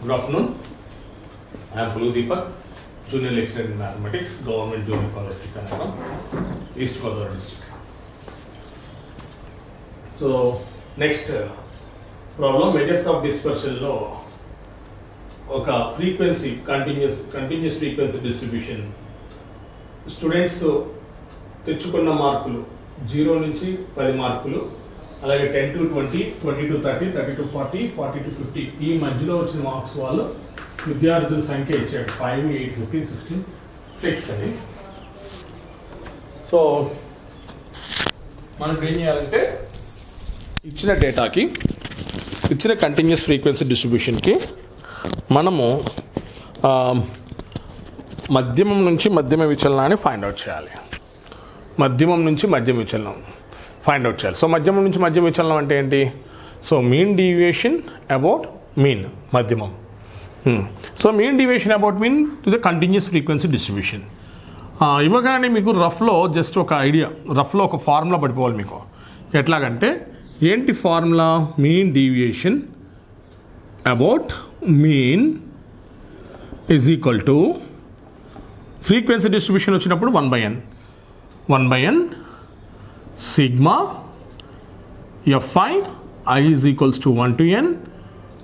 Good afternoon. I am Blue Deepak, Junior Lecturer in Mathematics, Government Junior College, Sitanagram, East Godavari District. So, next problem, measures of dispersion లో ఒక frequency continuous frequency distribution students తెచ్చుకున్న మార్కులు 0 నుంచి 10 మార్కులు, అలాగే 10 to 20, 20 to 30, 30 to 40, 40 to 50 ఈ మధ్యలో వచ్చిన మార్క్స్ వాళ్ళు విద్యార్థుల సంఖ్య ఇచ్చాడు 5, 8, 15, 16, 6 అని. సో మనం ఏం చేయాలంటే ఇచ్చిన డేటాకి, ఇచ్చిన కంటిన్యూస్ ఫ్రీక్వెన్సీ డిస్ట్రిబ్యూషన్కి మనము మధ్యమం నుంచి మధ్యమ విచలనాన్ని ఫైండ్ అవుట్ చేయాలి. మధ్యమం నుంచి మధ్యమ విచలనం ఫైండ్ అవుట్ చేయాలి. సో మధ్యమం నుంచి మధ్యమ విచలనం అంటే ఏంటి? So mean deviation about mean, మధ్యమం. So mean deviation about mean to the continuous frequency distribution. ఇవ్వగానే మీకు రఫ్లో జస్ట్ ఒక ఐడియా, రఫ్లో ఒక ఫార్ములా పడిపోవాలి మీకు. ఎట్లాగంటే ఏంటి formula? Mean deviation about mean is equal to frequency distribution వచ్చినప్పుడు 1/n sigma fi I is equals to 1 to n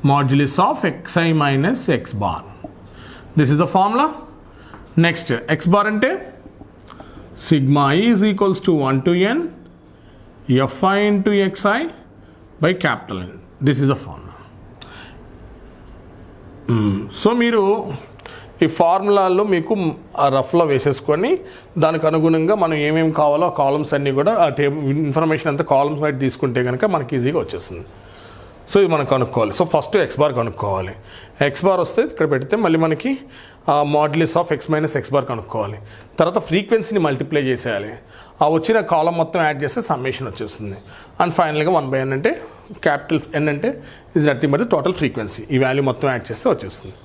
modulus of xi minus x bar. This is the formula. Next, x bar ante sigma I is equals to 1 to n fi into xi by capital N. This is the formula. So మీరు ఈ ఫార్ములాల్లో మీకు ఆ రఫ్లో వేసేసుకొని దానికి అనుగుణంగా మనం ఏమేమి కావాలో ఆ కాలమ్స్ అన్నీ కూడా ఆ టేబుల్ ఇన్ఫర్మేషన్ అంతా కాలమ్స్ వైట్ తీసుకుంటే కనుక మనకి ఈజీగా వచ్చేస్తుంది. సో ఇది మనం కనుక్కోవాలి. సో ఫస్ట్ ఎక్స్ బార్ కనుక్కోవాలి. ఎక్స్ బార్ వస్తే ఇక్కడ పెడితే మళ్ళీ మనకి modulus of X minus X bar కనుక్కోవాలి. తర్వాత ఫ్రీక్వెన్సీని మల్టిప్లై చేసేయాలి. ఆ వచ్చిన కాలం మొత్తం యాడ్ చేస్తే సమ్మేషన్ వచ్చేస్తుంది. అండ్ ఫైనల్గా 1/n అంటే క్యాపిటల్ N అంటే is nothing but total frequency. ఈ వాల్యూ మొత్తం యాడ్ చేస్తే వచ్చేస్తుంది.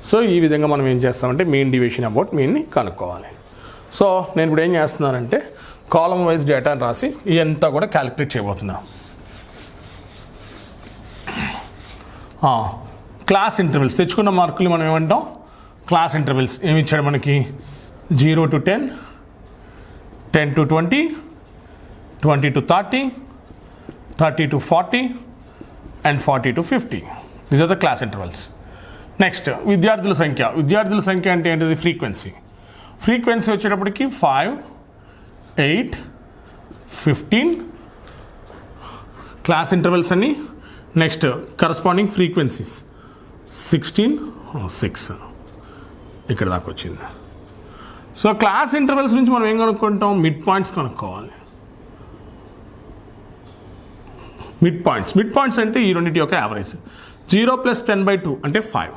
సో ఈ విధంగా మనం ఏం చేస్తామంటే మీన్ డివిజన్ అబౌట్ మీన్ని కనుక్కోవాలి. సో నేను ఇప్పుడు ఏం చేస్తున్నానంటే కాలం వైజ్ డేటాను రాసి ఇదంతా కూడా క్యాలిక్యులేట్ చేయబోతున్నా. క్లాస్ ఇంటర్వెల్స్ తెచ్చుకున్న మార్కులు మనం ఏమంటాం? క్లాస్ ఇంటర్వెల్స్ ఏమి ఇచ్చాడు మనకి? 0 to 10, 10 to 20, 20 to 30, 30 to 40 and 40 to 50. These are the class intervals. Next విద్యార్థుల సంఖ్య అంటే ఏంటిది? ఫ్రీక్వెన్సీ వచ్చేటప్పటికి 5, 8, 15 క్లాస్ ఇంటర్వెల్స్ అని. నెక్స్ట్ కరస్పాండింగ్ ఫ్రీక్వెన్సీస్ 16, 6 ఇక్కడ దాకా వచ్చింది. సో క్లాస్ ఇంటర్వెల్స్ నుంచి మనం ఏం కనుక్కుంటాం? మిడ్ పాయింట్స్ కనుక్కోవాలి. మిడ్ పాయింట్స్ అంటే ఈ రెండింటి యొక్క యావరేజ్. 0 + 10/2 అంటే 5,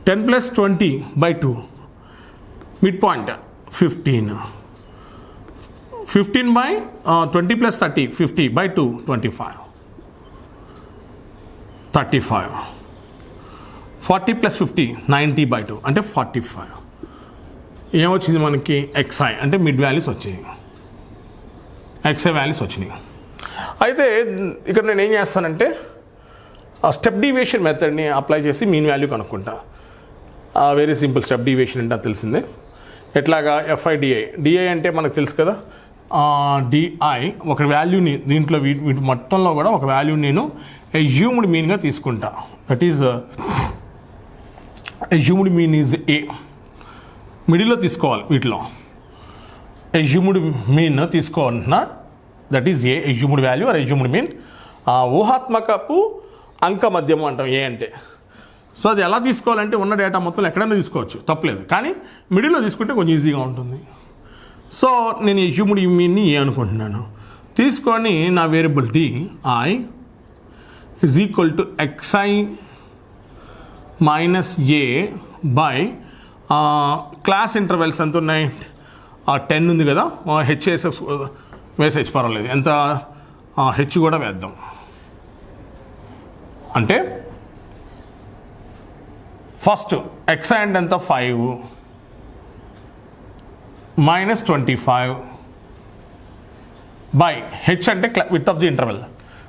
10 + 20/2 మిడ్ పాయింట్ 15, 15/20 + 30 50/2 25, 35, 40 + 50 90/2 అంటే 45. ఏమొచ్చింది మనకి? xi అంటే మిడ్ వాల్యూస్ వచ్చాయి, xi వాల్యూస్ వచ్చినాయి. అయితే ఇక్కడ నేను ఏం చేస్తానంటే స్టెప్ డీవియేషన్ మెథడ్ని అప్లై చేసి మీన్ వాల్యూ కనుక్కుంటా. Very simple. స్టెప్ డీవియేషన్ అంటే తెలిసిందే. ఎట్లాగా? డిఐ అంటే మనకు తెలుసు కదా. డిఐ ఒక వాల్యూని దీంట్లో వీటి మొత్తంలో కూడా ఒక వాల్యూని నేను అజ్యూమ్డ్ మీన్గా తీసుకుంటా. That is assumed mean is A. మిడిల్లో తీసుకోవాలి. వీటిలో అజ్యూమ్డ్ మీన్ తీసుకోవాలంటున్నా. That is A assumed value or assumed mean. ఊహాత్మకపు అంక మధ్యమం అంటాం ఏ అంటే. సో అది ఎలా తీసుకోవాలంటే ఉన్న డేటా మొత్తం ఎక్కడైనా తీసుకోవచ్చు, తప్పలేదు. కానీ మిడిల్లో తీసుకుంటే కొంచెం ఈజీగా ఉంటుంది. సో నేను అజ్యూమ్డ్ మీన్ని ఏ అనుకుంటున్నాను. తీసుకొని నా variable DI is equal to xi minus A by class intervals ఎంత ఉన్నాయి? 10 ఉంది కదా. వేసేసి పర్వాలేదు, ఎంత హెచ్ కూడా వేద్దాం. అంటే ఫస్ట్ xi అంటే ఎంత? 5 మైనస్ 25 బై హెచ్ అంటే width of the interval.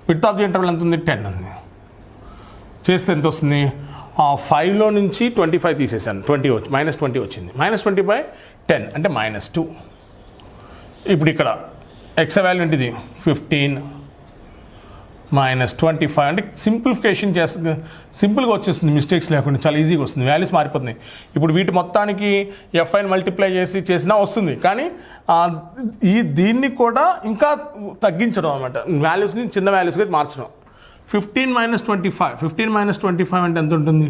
Width of the interval ఎంత ఉంది? 10 ఉంది. చేస్తే ఎంత వస్తుంది? 5లో నుంచి 25 తీసేసాను, 20 వచ్చి -20 వచ్చింది. -20/10 అంటే -2. ఇప్పుడు ఇక్కడ ఎక్స్ వాల్యూ ఏంటిది 15 -25 అంటే సింప్లిఫికేషన్ చేస్తుంది, సింపుల్గా వచ్చేస్తుంది, మిస్టేక్స్ లేకుండా చాలా ఈజీగా వస్తుంది, వాల్యూస్ మారిపోతున్నాయి. ఇప్పుడు వీటి మొత్తానికి ఎఫ్ఐని మల్టిప్లై చేసినా వస్తుంది, కానీ దీన్ని కూడా ఇంకా తగ్గించడం అనమాట, వాల్యూస్ని చిన్న వాల్యూస్గా మార్చడం. 15 - 25, 15 - 25 అంటే ఎంత ఉంటుంది,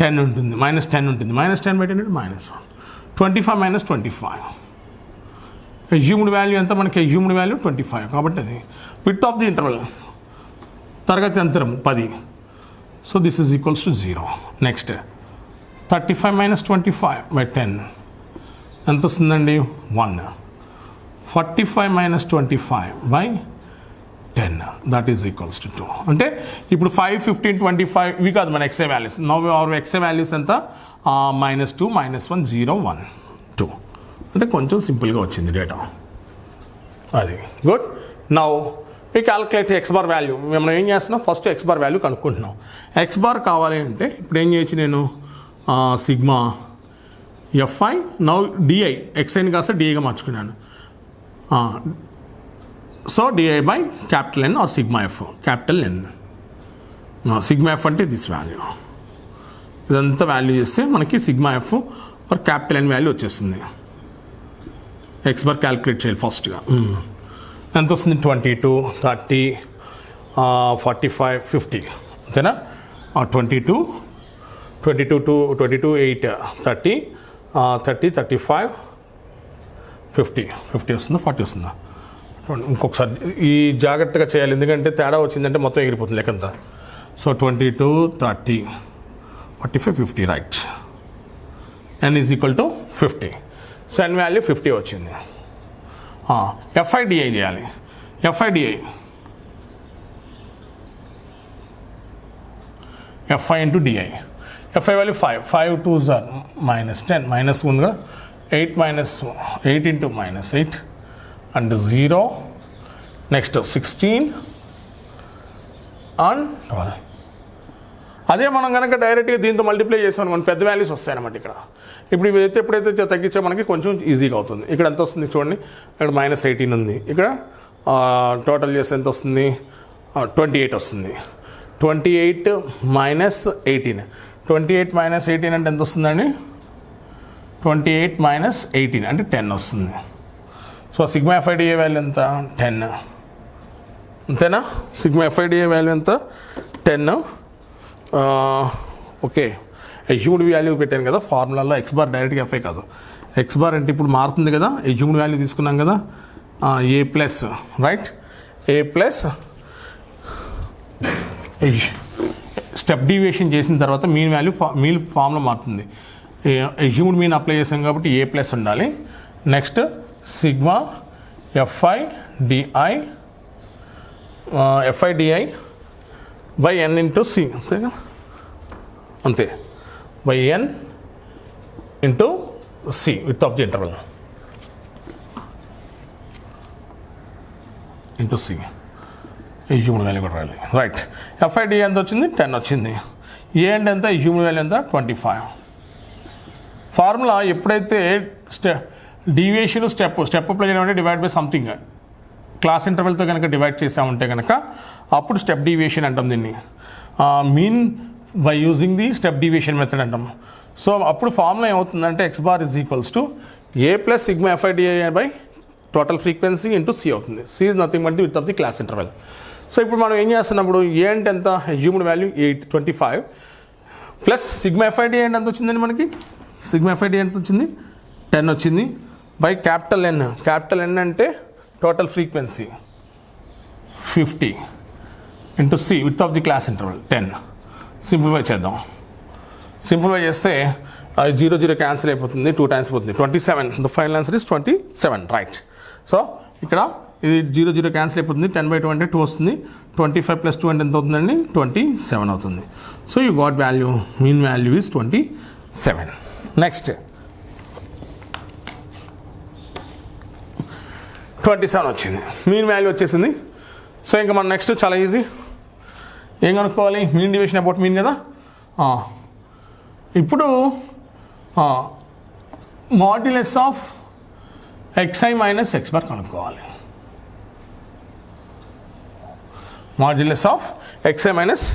10 ఉంటుంది, -10 ఉంటుంది, -10/10 అంటే -1. 25 - 25 అజ్యూమ్డ్ వాల్యూ ఎంత మనకి, అజ్యూమ్డ్ వాల్యూ 25, కాబట్టి అది విడ్త్ ఆఫ్ ది ఇంటర్వల్ తరగతి అంతరం 10. So this is equals to 0. Next 35 - 25/10 ఎంత వస్తుందండి 1. 45 - 25/10 దట్ ఈజ్ ఈక్వల్స్ టు 2. అంటే ఇప్పుడు 5, 15, 25 ఇవి కాదు మన x a values. Now our x a values ఎంత -2, -1, 0, 1, 2. అంటే కొంచెం సింపుల్గా వచ్చింది డేటా, అది good. Now we calculate x bar value. మనం ఏం చేస్తున్నాం, ఫస్ట్ x bar వాల్యూ కనుక్కుంటున్నాం. x bar కావాలి అంటే ఇప్పుడు ఏం చేయొచ్చు, నేను సిగ్మా ఎఫ్ఐ నౌ డిఐ ఎక్స్ఐని కాస్త డిఐగా మార్చుకున్నాను. So di by capital N or sigma f, capital N. Sigma f అంటే దిస్ వాల్యూ, ఇదంతా వాల్యూ చేస్తే మనకి sigma f or capital N value వచ్చేస్తుంది. x bar క్యాలిక్యులేట్ చేయాలి ఫస్ట్గా. ఎంత వస్తుంది 22, 30, 45, 50 అంతేనా. 22, 8, 30, 35, 50 వస్తుందా, 40 వస్తుందా. ఇంకొకసారి ఈ జాగ్రత్తగా చేయాలి, ఎందుకంటే తేడా వచ్చిందంటే మొత్తం ఎగిరిపోతుంది లెక్కంతా. So 22, 30, 45, 50 right. N is equal to 50. So N value 50 వచ్చింది. ఎఫ్ఐడిఐ చేయాలి. Fidi fi into di. Fi value 5, 5 2s are -10, -1గా 8 ఇంటూ -8 అండ్ 0. Next 16 and 12. అదే మనం కనుక డైరెక్ట్గా దీంతో మల్టిప్లై చేసాం మన పెద్ద వాల్యూస్ వస్తాయన్నమాట ఇక్కడ. ఇప్పుడు ఇవి ఎప్పుడైతే తగ్గించా మనకి కొంచెం ఈజీగా అవుతుంది. ఇక్కడ ఎంత వస్తుంది చూడండి, ఇక్కడ -18 ఉంది, ఇక్కడ టోటల్ చేస్తే ఎంత వస్తుంది 28 వస్తుంది. 28 - 18, 28 - 18 అంటే ఎంత వస్తుందండి, 28 - 18 అంటే 10 వస్తుంది. సో సిగ్మా ఎఫ్ఐడిఏ వాల్యూ ఎంత 10 అంతేనా. సిగ్మా ఎఫ్ఐడిఏ వాల్యూ ఎంత 10. ఓకే, అజ్యూమ్డ్ వాల్యూ పెట్టాను కదా ఫార్ములాలో, ఎక్స్ బార్ డైరెక్ట్గా ఎఫ్ఐ కాదు. ఎక్స్ బార్ అంటే ఇప్పుడు మారుతుంది కదా, అజ్యూమ్డ్ వాల్యూ తీసుకున్నాం కదా, ఏ ప్లస్ రైట్, ఏ ప్లస్ స్టెప్ డీవియేషన్ చేసిన తర్వాత మీన్ వాల్యూ మీన్ ఫామ్లో మారుతుంది. అజ్యూమ్డ్ మీన్ అప్లై చేసాం కాబట్టి ఏ ప్లస్ ఉండాలి. Next sigma F I D I by N into C, అంతేగా, అంతే, by N into see with of the interval into C. Assumed value కూడా రాయాలి రైట్. ఎఫ్ఐడిఐ ఎంత వచ్చింది 10 వచ్చింది. ఏ అంటే ఎంత, అజ్యూమ్డ్ వాల్యూ ఎంత 25. ఫార్ములా ఎప్పుడైతే డీవియేషన్ స్టెప్ అప్లై చేయడం అంటే డివైడ్ బై సంథింగ్, క్లాస్ ఇంటర్వెల్తో కనుక డివైడ్ చేసామంటే కనుక అప్పుడు స్టెప్ డీవియేషన్ అంటాం దీన్ని. Mean by using the step deviation method అంటాం. సో అప్పుడు ఫార్ములా ఏమవుతుందంటే X bar is equals to A plus sigma F I D I by total frequency into C అవుతుంది. C is nothing but the width of the class interval. So ఇప్పుడు మనం ఏం చేస్తున్నప్పుడు A అంటే ఎంత, assumed value 25 plus sigma F I D I అంటే ఎంత వచ్చిందండి మనకి, సిగ్మా ఎఫ్ఐడిఐ ఎంత వచ్చింది 10 వచ్చింది, by capital N. Capital N అంటే total frequency 50 into see with of the class interval 10. Simplify చేద్దాం. సింప్లిఫై చేస్తే 0 0 క్యాన్సిల్ అయిపోతుంది, 2 టైమ్స్ పోతుంది, 27. The final answer is 27 right. So ఇక్కడ ఇది 0 0 క్యాన్సిల్ అయిపోతుంది, 10/2 అంటే 2 వస్తుంది, 25 + 2 అంటే ఎంత అవుతుందండి 27 అవుతుంది. So you got value, mean value is 27. Next 27 వచ్చింది, మీన్ వాల్యూ వచ్చేసింది. సో ఇంకా మనం నెక్స్ట్ చాలా ఈజీ, ఏం కనుక్కోవాలి, మీన్ డివిజన్ అబౌట్ మీన్ కదా. ఇప్పుడు modulus of xi minus x bar కనుక్కోవాలి. Modulus of xi minus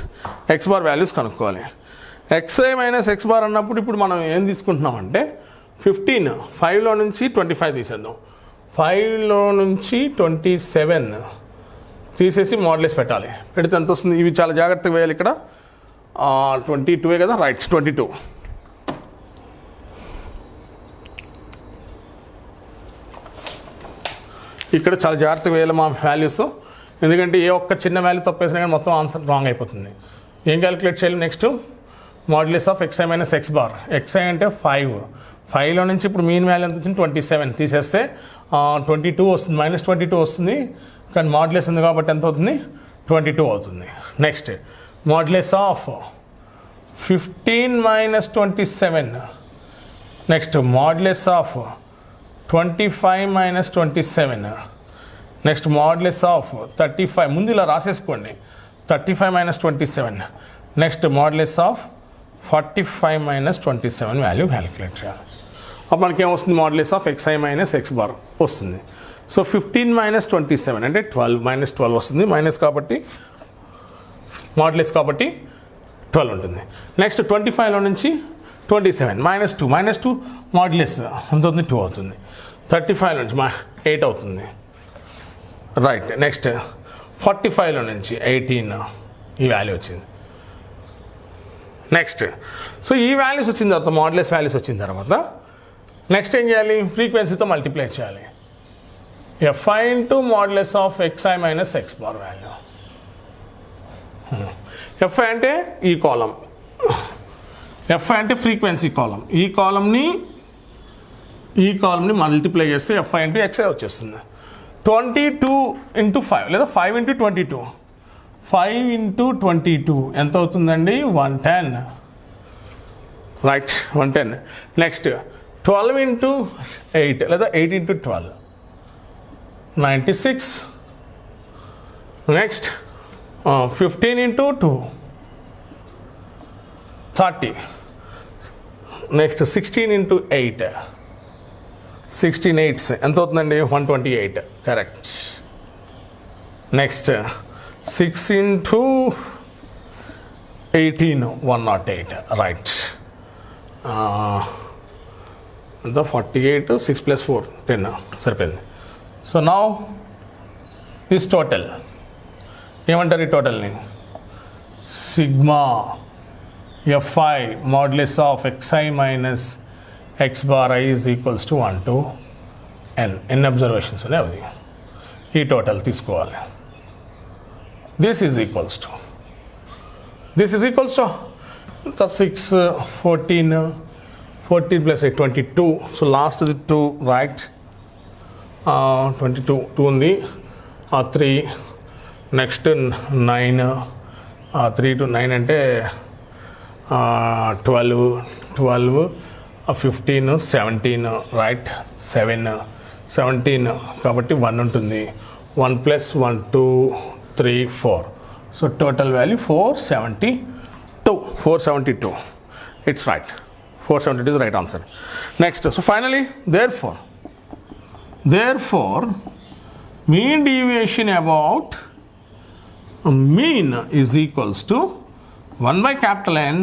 x bar values కనుక్కోవాలి. xi మైనస్ x బార్ అన్నప్పుడు ఇప్పుడు మనం ఏం తీసుకుంటున్నామంటే 15, 5లో నుంచి 25 తీసేద్దాం. 5లో నుంచి 27 తీసేసి మాడ్యులస్ పెట్టాలి. పెడితే ఎంత వస్తుంది? ఇవి చాలా జాగ్రత్తగా వేయాలి. ఇక్కడ 22 కదా, రైట్ 22. ఇక్కడ చాలా జాగ్రత్తగా వేయాలి మా వాల్యూస్, ఎందుకంటే ఏ ఒక్క చిన్న వాల్యూ తప్పేసినా కానీ మొత్తం ఆన్సర్ రాంగ్ అయిపోతుంది. ఏం క్యాలిక్యులేట్ చేయాలి? Next modulus of xi minus x bar. xi అంటే 5, 5లో నుంచి ఇప్పుడు మీన్ వాల్యూ ఎంత వచ్చింది? 27 తీసేస్తే 22 వస్తుంది, -22 వస్తుంది. కానీ మాడ్యులస్ ఉంది కాబట్టి ఎంత అవుతుంది? 22 అవుతుంది. Next modulus of 15 minus 27. Next modulus of 25 minus 27. Next modulus of 35, ముందు ఇలా రాసేసుకోండి, 35 minus 27. Next modulus of 45 minus 27 value calculate చేయాలి. అప్పుడు మనకి ఏమొస్తుంది? Modulus of xi minus x bar వస్తుంది. సో 15 మైనస్ 27 అంటే 12, -12 వస్తుంది. మైనస్ కాబట్టి మాడ్యులస్ కాబట్టి 12 ఉంటుంది. నెక్స్ట్ 25లో నుంచి 27 -2 మాడ్యులస్ ఎంత అవుతుంది? 2 అవుతుంది. 35 నుంచి 8 అవుతుంది, రైట్. నెక్స్ట్ 45లో నుంచి 18 ఈ వాల్యూ వచ్చింది. నెక్స్ట్ సో ఈ వాల్యూస్ వచ్చిన తర్వాత, మాడ్యులస్ వాల్యూస్ వచ్చిన తర్వాత నెక్స్ట్ ఏం చేయాలి? ఫ్రీక్వెన్సీతో మల్టిప్లై చేయాలి. fi into modulus of xi minus x bar value. fi అంటే ఈ కాలం, fi అంటే ఫ్రీక్వెన్సీ కాలం. ఈ కాలంని మల్టిప్లై చేస్తే fi ఇంటూ xi వచ్చేస్తుంది. 22 ఇంటూ 5 లేదా 5 ఇంటూ 22, 5 ఇంటూ 22 ఎంత అవుతుందండి? 110, రైట్ 110. నెక్స్ట్ 12 ఇంటూ 8 లేదా 8 into 12, 96. Next 15 into 2, 30. Next 16 into 8, 16 8 ఎంత అవుతుందండి? 128, కరెక్ట్. Next 6 into 18, 108, right. ఎంత? 48, 6 + 4 10 సరిపోయింది. సో నౌ దిస్ టోటల్ ఏమంటారు? ఈ టోటల్ని sigma fi modulus of xi minus x bar i is equals to 1 to n. ఎన్ని అబ్జర్వేషన్స్ ఉన్నాయి అది ఈ టోటల్ తీసుకోవాలి. This is equals to 6, 14 + 8 22. So last 2, right. 22 ఉంది. 3 నెక్స్ట్ 9, 3 to 9 అంటే 12, 15, 17, రైట్. 7, 17 కాబట్టి 1 ఉంటుంది. 1 + 1 2 3 4. So total value 472. It's right. 472 is the right answer. Next, so finally, therefore mean deviation about mean is equals to 1 by capital N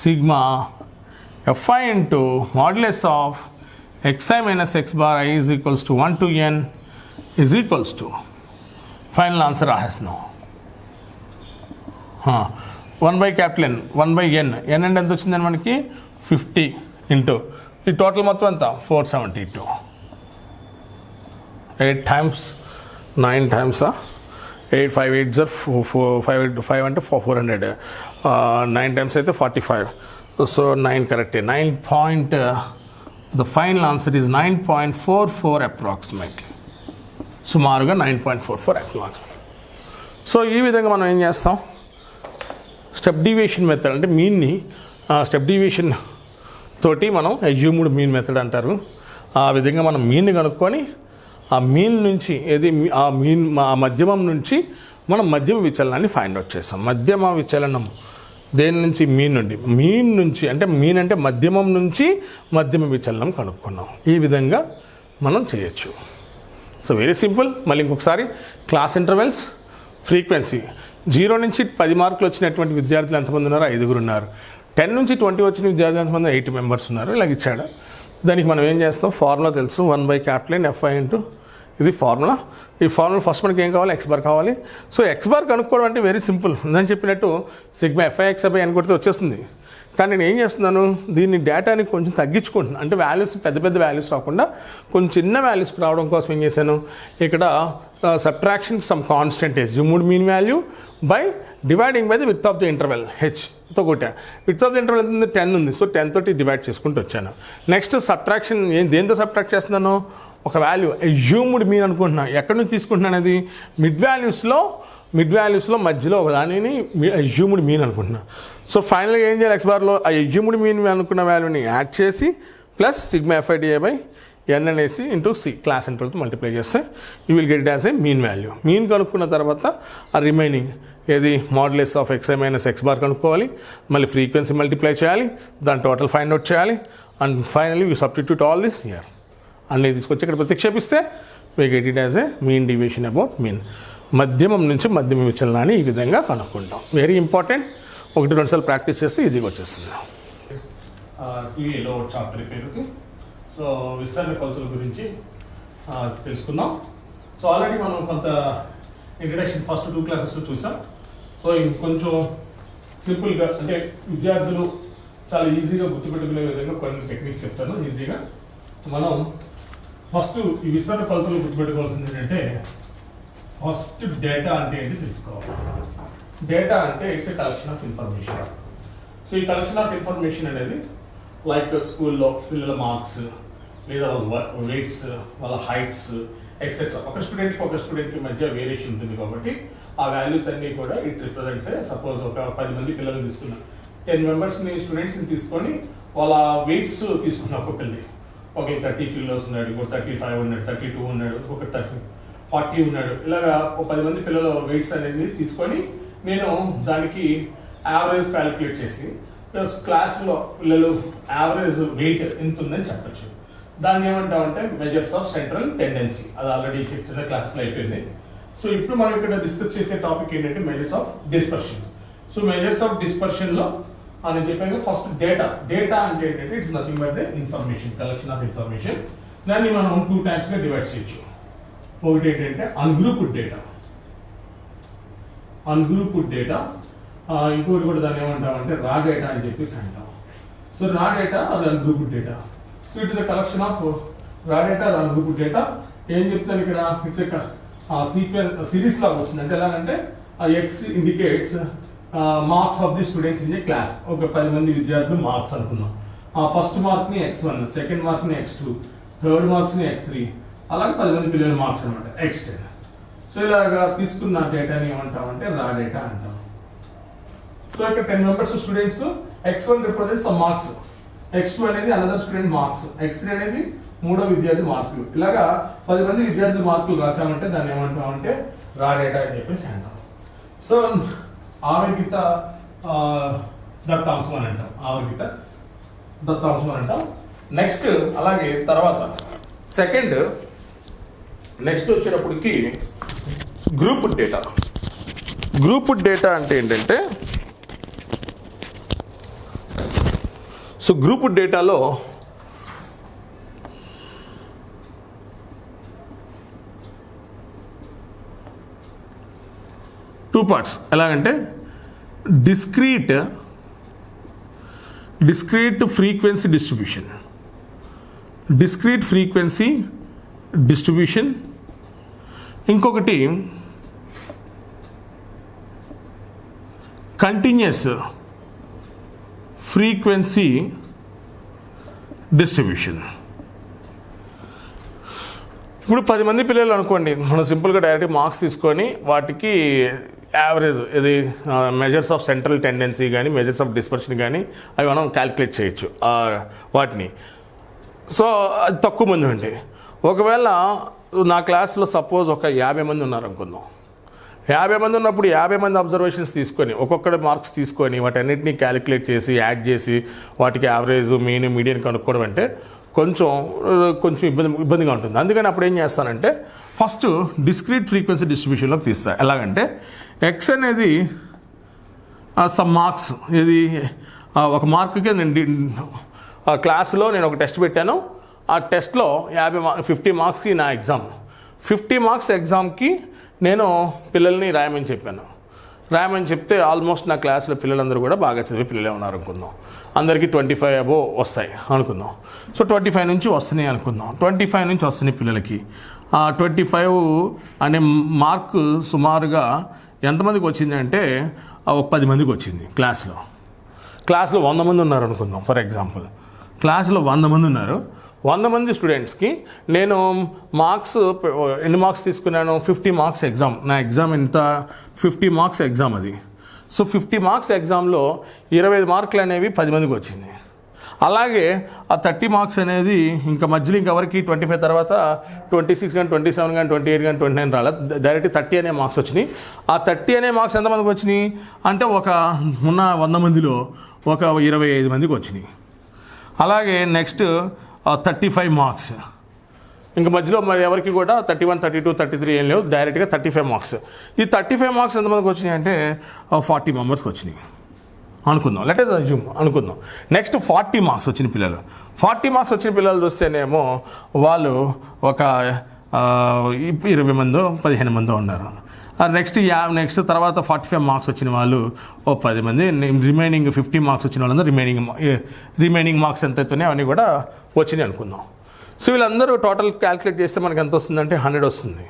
sigma fi into modulus of xi minus x bar I is equals to 1 to n is equals to, final answer has now 1 by capital N, 1 by n అంటే ఎంత వచ్చిందని మనకి 50 into ఈ total మొత్తం ఎంత? 472. 8 times 9 times 8 5 8 5 అంటే 400. 9 times అయితే 45. So 9 కరెక్టే. 9 the final answer is 9.44 approximately. సుమారుగా 9.44 approximately. సో ఈ విధంగా మనం ఏం చేస్తాం? స్టెప్ డీవియేషన్ మెథడ్ అంటే మీన్ని స్టెప్ డీవియేషన్ తోటి మనం అజ్యూమ్డ్ మీన్ మెథడ్ అంటారు. ఆ విధంగా మనం మీన్ని కనుక్కొని ఆ మీన్ నుంచి ఆ మధ్యమం నుంచి మనం మధ్యమ విచలనాన్ని ఫైండ్ అవుట్ చేస్తాం. మధ్యమ విచలనం దేని నుంచి మీన్ నుంచి అంటే మీన్ అంటే మధ్యమం నుంచి మధ్యమ విచలనం కనుక్కున్నాం. ఈ విధంగా మనం చేయొచ్చు. So very simple. మళ్ళీ ఇంకొకసారి క్లాస్ ఇంటర్వెల్స్, ఫ్రీక్వెన్సీ. 0 నుంచి 10 మార్కులు వచ్చినటువంటి విద్యార్థులు ఎంతమంది ఉన్నారు? 5 ఉన్నారు. 10 నుంచి 20 వచ్చిన విద్యార్థులు ఎంతమంది? 8 మెంబర్స్ ఉన్నారు. ఇలాగ ఇచ్చాడు. దానికి మనం ఏం చేస్తాం? ఫార్ములా తెలుసు, 1/N Fi ఇంటూ ఇది ఫార్ములా. ఈ ఫార్ములా ఫస్ట్ మనకి ఏం కావాలి? ఎక్స్ బార్ కావాలి. సో ఎక్స్ బార్ కనుక్కోవడం అంటే వెరీ సింపుల్. నేను చెప్పినట్టు సిగ్మా FIX/N కొడితే వచ్చేస్తుంది. కానీ నేను ఏం చేస్తున్నాను, దీన్ని డేటాని కొంచెం తగ్గించుకుంటున్నాను. అంటే వాల్యూస్ పెద్ద వాల్యూస్ రాకుండా కొంచెం చిన్న వాల్యూస్కి రావడం కోసం ఏం చేశాను, ఇక్కడ subtraction some constant assumed mean value by dividing by the width of the interval హెచ్తో కొట్టా. విడ్త్ ఆఫ్ ది ఇంటర్వెల్ ఎంత ఉంది? 10 ఉంది. సో 10 తోటి డివైడ్ చేసుకుంటూ వచ్చాను. నెక్స్ట్ సబ్ట్రాక్షన్ దేంతో సబ్ట్రాక్ట్ చేస్తున్నాను? ఒక వాల్యూ అజ్యూమ్డ్ మీన్ అనుకుంటున్నాను. ఎక్కడి నుంచి తీసుకుంటున్నాను? అది మిడ్ వాల్యూస్లో మధ్యలో ఒక దానిని అజ్యూమ్డ్ మీన్ అనుకుంటున్నాను. సో ఫైనల్గా ఏం చేయాలి? ఎక్స్ బార్లో ఆ అజ్యూమ్డ్ మీన్ అనుకున్న వాల్యూని యాడ్ చేసి ప్లస్ సిగ్మా FIDA/N అనేసి ఇంటూ సి క్లాస్ ఇంటర్వెల్తో మల్టిప్లై చేస్తే you will get it as a mean value. Mean కనుక్కున్న తర్వాత ఆ రిమైనింగ్ ఏది modulus of XI - X bar కనుక్కోవాలి. మళ్ళీ ఫ్రీక్వెన్సీ మల్టిప్లై చేయాలి, దాని టోటల్ ఫైండ్ అవుట్ చేయాలి. And finally you substitute all this here. అన్నీ తీసుకొచ్చి ఇక్కడ ప్రతిక్షేపిస్తే we get it as a mean deviation about mean. మధ్యమం నుంచి మధ్యమ విచలనాన్ని ఈ విధంగా కనుక్కుంటాం. Very important. 1-2 సార్లు ప్రాక్టీస్ చేస్తే ఈజీగా వచ్చేస్తుంది. చాప్టర్ పేరుకి సో విస్తరణ కొలతల గురించి తెలుసుకుందాం. సో ఆల్రెడీ మనం కొంత ఇంట్రడక్షన్ ఫస్ట్ 2 క్లాసెస్లో చూసాం. సో ఇంకొంచెం సింపుల్గా అంటే విద్యార్థులు చాలా ఈజీగా గుర్తుపెట్టుకునే విధంగా కొన్ని టెక్నిక్స్ చెప్తాను. ఈజీగా మనం ఫస్ట్ ఈ విస్తరణ కొలతలు గుర్తుపెట్టుకోవాల్సింది ఏంటంటే, ఫస్ట్ డేటా అంటే ఏంటి తెలుసుకోవాలి. డేటా అంటే it's a collection of information. So ఈ కలెక్షన్ ఆఫ్ ఇన్ఫర్మేషన్ అనేది లైక్ స్కూల్లో పిల్లల మార్క్స్ లేదా వాళ్ళ వెయిట్స్, వాళ్ళ హైట్స్ ఎక్సెట్రా. ఒక స్టూడెంట్కి మధ్య వేరియేషన్ ఉంటుంది కాబట్టి ఆ వాల్యూస్ అన్నీ కూడా ఇట్ రిప్రజెంట్స్. సపోజ్ ఒక 10 మంది పిల్లలు తీసుకున్నాం, 10 మెంబర్స్ని స్టూడెంట్స్ని తీసుకొని వాళ్ళ వెయిట్స్ తీసుకున్నాం. ఒక్కొక్కరిని ఒక 30 కిలోస్ ఉన్నాడు, ఇంకొక 35 ఉన్నాడు, 32 ఉన్నాడు, ఇంకొక 40 ఉన్నాడు. ఇలాగా ఒక 10 మంది పిల్లల వెయిట్స్ అనేది తీసుకొని నేను దానికి యావరేజ్ క్యాలిక్యులేట్ చేసి ప్లస్ క్లాస్లో పిల్లలు యావరేజ్ వెయిట్ ఎంత ఉందని చెప్పచ్చు. దాన్ని ఏమంటామంటే మెజర్స్ ఆఫ్ సెంట్రల్ టెండెన్సీ. అది ఆల్రెడీ చిన్న క్లాస్లో అయిపోయింది. సో ఇప్పుడు మనం ఇక్కడ డిస్కస్ చేసే టాపిక్ ఏంటంటే measures of dispersion. So measures of డిస్పర్షన్లో అని చెప్పాను ఫస్ట్ డేటా అంటే ఏంటంటే it's nothing but the information, collection of information. దాన్ని మనం 2 టైప్స్గా డివైడ్ చేయొచ్చు. ఒకటి ఏంటంటే అన్గ్రూప్డ్ డేటా, ఇంకోటి కూడా దాన్ని ఏమంటామంటే రా డేటా అని చెప్పేసి అంటాం. సో రా డేటా అది ungrouped data. So it is a collection of రా డేటా, అన్గ్రూప్డ్ డేటా. ఏం చెప్తాను ఇక్కడ, ఇట్స్ సీక్వెన్స్ సిరీస్ లాగా వస్తుంది. అంటే ఎలాగంటే X indicates marks of the students in a class. ఒక 10 మంది విద్యార్థులు మార్క్స్ అనుకున్నాం. ఫస్ట్ మార్క్ని X1, సెకండ్ మార్క్ని X2, థర్డ్ మార్క్స్ని X3, అలాగే 10 మంది పిల్లల మార్క్స్ అనమాట X10. సో ఇలాగా తీసుకున్న డేటాని ఏమంటామంటే రా డేటా అంటాం. సో ఇక్కడ 10 members students, X1 represents some marks, X2 అనేది అనదర్ స్టూడెంట్ మార్క్స్, X3 అనేది 3వ విద్యార్థి మార్కులు. ఇలాగా 10 మంది విద్యార్థుల మార్కులు రాసామంటే దాన్ని ఏమంటామంటే రా డేటా అని చెప్పేసి అంటాం. సో ఆవర్గిత దత్తాంశం అని అంటాం. నెక్స్ట్ అలాగే తర్వాత నెక్స్ట్ వచ్చేటప్పటికి గ్రూప్డ్ డేటా అంటే ఏంటంటే, సో గ్రూప్డ్ డేటాలో టూ పార్ట్స్. ఎలాగంటే డిస్క్రీట్ ఫ్రీక్వెన్సీ డిస్ట్రిబ్యూషన్, ఇంకొకటి కంటిన్యూస్ ఫ్రీక్వెన్సీ డిస్ట్రిబ్యూషన్. ఇప్పుడు 10 మంది పిల్లలు అనుకోండి, మనం సింపుల్గా డైరెక్ట్ మార్క్స్ తీసుకొని వాటికి యావరేజ్ ఇది మెజర్స్ ఆఫ్ సెంట్రల్ టెండెన్సీ కానీ మెజర్స్ ఆఫ్ డిస్పర్షన్ కానీ అవి మనం క్యాలిక్యులేట్ చేయొచ్చు వాటిని. సో అది తక్కువ మంది ఉండి, ఒకవేళ నా క్లాస్లో సపోజ్ ఒక 50 మంది ఉన్నారు అనుకుందాం. 50 మంది ఉన్నప్పుడు 50 మంది అబ్జర్వేషన్స్ తీసుకొని ఒక్కొక్కటి మార్క్స్ తీసుకొని వాటన్నిటిని క్యాలిక్యులేట్ చేసి యాడ్ చేసి వాటికి యావరేజ్ మీన్ మీడియన్ కనుక్కోవడం అంటే కొంచెం ఇబ్బందిగా ఉంటుంది. అందుకని అప్పుడు ఏం చేస్తానంటే ఫస్ట్ డిస్క్రీట్ ఫ్రీక్వెన్సీ డిస్ట్రిబ్యూషన్లోకి తీస్తా. ఎలాగంటే ఎక్స్ అనేది సమ్ మార్క్స్, ఇది ఒక మార్కుకి నేను క్లాసులో నేను ఒక టెస్ట్ పెట్టాను. ఆ టెస్ట్లో 50 మార్క్స్కి నా ఎగ్జామ్, 50 మార్క్స్ ఎగ్జామ్కి నేను పిల్లల్ని రాయమని చెప్పాను. రాయమని చెప్తే ఆల్మోస్ట్ నా క్లాస్లో పిల్లలందరూ కూడా బాగా చదివే పిల్లలే ఉన్నారు అనుకుందాం. అందరికీ 25 అబోవ్ వస్తాయి అనుకుందాం. సో 25 నుంచి వస్తున్నాయి అనుకుందాం. 25 నుంచి వస్తున్నాయి పిల్లలకి. 25 అనే మార్కు సుమారుగా ఎంతమందికి వచ్చింది అంటే ఒక 10 మందికి వచ్చింది. క్లాస్లో 100 మంది ఉన్నారు అనుకుందాం. ఫర్ ఎగ్జాంపుల్ క్లాస్లో 100 మంది ఉన్నారు. 100 మంది స్టూడెంట్స్కి నేను మార్క్స్ ఎన్ని మార్క్స్ తీసుకున్నాను? 50 మార్క్స్ ఎగ్జామ్. నా ఎగ్జామ్ ఎంత? 50 మార్క్స్ ఎగ్జామ్ అది. సో 50 మార్క్స్ ఎగ్జామ్లో 25 మార్కులు అనేవి 10 మందికి వచ్చింది. అలాగే ఆ 30 మార్క్స్ అనేది ఇంకా మధ్యలో ఇంకెవరికి 25 తర్వాత 26 కానీ 27 కానీ 28 కానీ 29 రాలేదు, డైరెక్ట్ 30 అనే మార్క్స్ వచ్చినాయి. ఆ 30 అనే మార్క్స్ ఎంతమందికి వచ్చినాయి అంటే ఒక ఉన్న 100 మందిలో ఒక 25 మందికి వచ్చినాయి. అలాగే నెక్స్ట్ 35 మార్క్స్, ఇంకా మధ్యలో మరి ఎవరికి కూడా 31, 32, 33 ఏం లేవు, డైరెక్ట్గా 35 మార్క్స్. ఈ 35 మార్క్స్ ఎంతమందికి వచ్చినాయి అంటే 40 మెంబర్స్కి వచ్చినాయి అనుకుందాం. లెట్ అస్ అజ్యూమ్ అనుకుందాం. నెక్స్ట్ 40 మార్క్స్ వచ్చిన పిల్లలు, 40 మార్క్స్ వచ్చిన పిల్లలు చూస్తేనేమో వాళ్ళు ఒక 20 మందో 15 మందో ఉన్నారు. నెక్స్ట్ తర్వాత 45 మార్క్స్ వచ్చిన వాళ్ళు ఓ 10 మంది. రిమైనింగ్ 50 మార్క్స్ వచ్చిన వాళ్ళందరూ రిమైనింగ్ మార్క్స్ ఎంత అవుతున్నాయి అవన్నీ కూడా వచ్చినాయి అనుకుందాం. సో వీళ్ళందరూ టోటల్ క్యాలిక్యులేట్ చేస్తే మనకి ఎంత వస్తుందంటే 100 వస్తుంది.